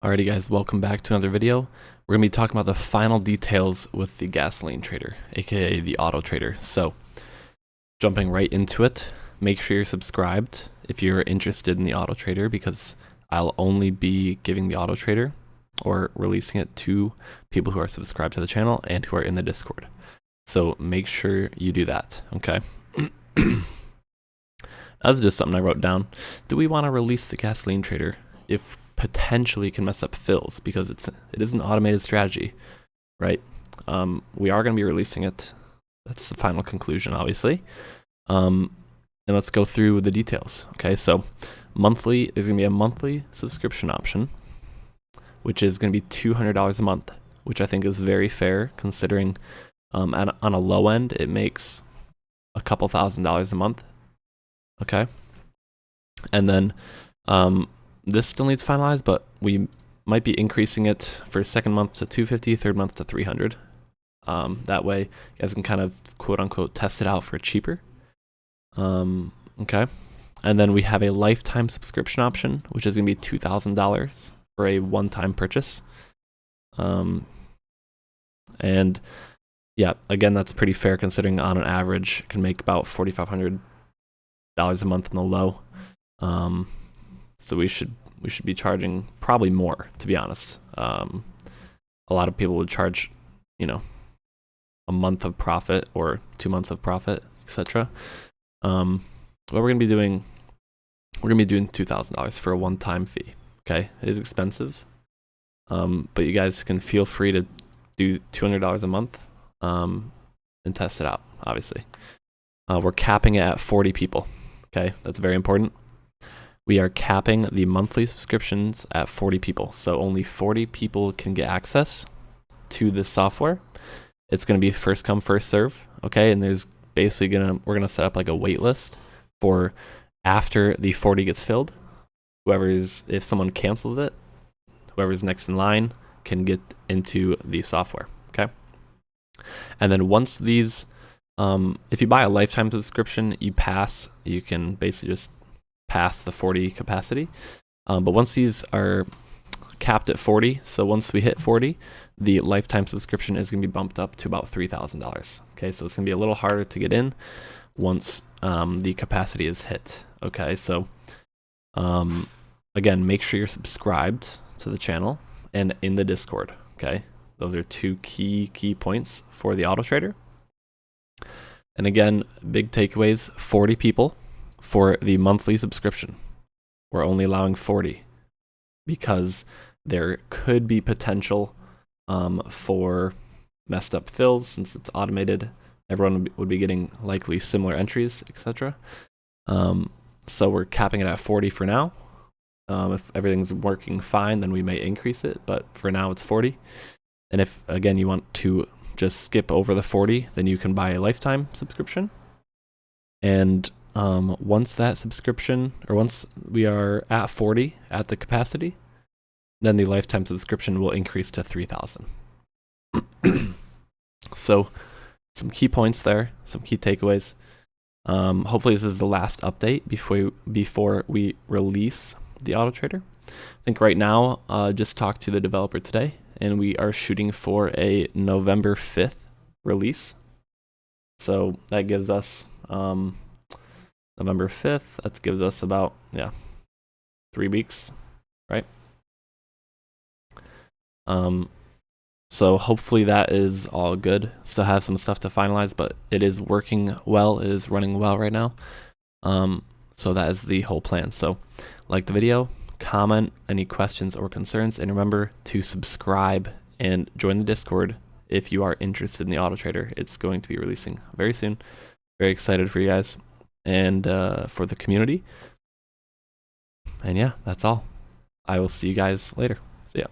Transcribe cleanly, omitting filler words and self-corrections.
Alrighty guys, welcome back to another video. We're going to be talking about the final details with the gasoline trader, aka the auto trader. So, jumping right into it, make sure you're subscribed if you're interested in the auto trader, because I'll only be giving the auto trader or releasing it to people who are subscribed to the channel and who are in the Discord. So make sure you do that, okay? That's just something I wrote down. Do we want to release the gasoline trader if potentially can mess up fills, because it is an automated strategy, right? We are going to be releasing it. That's the final conclusion, obviously. And let's go through the details. Okay, so monthly is going to be a monthly subscription option, which is going to be $200 a month, which I think is very fair considering on a low end it makes a couple $1,000s a month. Okay, and then this still needs finalized, but we might be increasing it for second month to $250, third month to $300. That way, you guys can kind of quote unquote test it out for cheaper. Okay, and then we have a lifetime subscription option, which is going to be $2,000 for a one-time purchase. And yeah, again, that's pretty fair considering on an average it can make about $4,500 a month in the low. So we should be charging probably more, to be honest. A lot of people would charge, a month of profit or 2 months of profit, etc. But we're gonna be doing $2,000 for a one-time fee. Okay, it is expensive, but you guys can feel free to do $200 a month and test it out. Obviously, we're capping it at 40 people. Okay, that's very important. We are capping the monthly subscriptions at 40 people. So only 40 people can get access to this software. It's going to be first come, first serve. Okay. And there's basically we're going to set up like a wait list for after the 40 gets filled. If someone cancels it, whoever's next in line can get into the software. Okay. And then once these, if you buy a lifetime subscription, you can basically just pass the 40 capacity, but once these are capped at 40, so once we hit 40, the lifetime subscription is going to be bumped up to about $3,000. Okay, so it's going to be a little harder to get in once the capacity is hit. Okay, so again, make sure you're subscribed to the channel and in the Discord. Okay, those are two key points for the auto trader. And again, big takeaways: 40 people for the monthly subscription. We're only allowing 40 because there could be potential for messed up fills. Since it's automated, everyone would be getting likely similar entries, etc. So we're capping it at 40 for now. If everything's working fine, then we may increase it, but for now it's 40. And if, again, you want to just skip over the 40, then you can buy a lifetime subscription. And once that subscription, or once we are at 40 at the capacity, then the lifetime subscription will increase to 3,000. So some key points there, some key takeaways. Hopefully this is the last update before we release the auto trader. I think right now, just talked to the developer today, and we are shooting for a November 5th release. So that gives us November 5th, that gives us about 3 weeks, right? So hopefully that is all good. Still have some stuff to finalize, but it is working well. It is running well right now. So that is the whole plan. So like the video, comment any questions or concerns, and remember to subscribe and join the Discord if you are interested in the auto trader. It's going to be releasing very soon. Very excited for you guys and for the community. And yeah, that's all. I will see you guys later. See ya.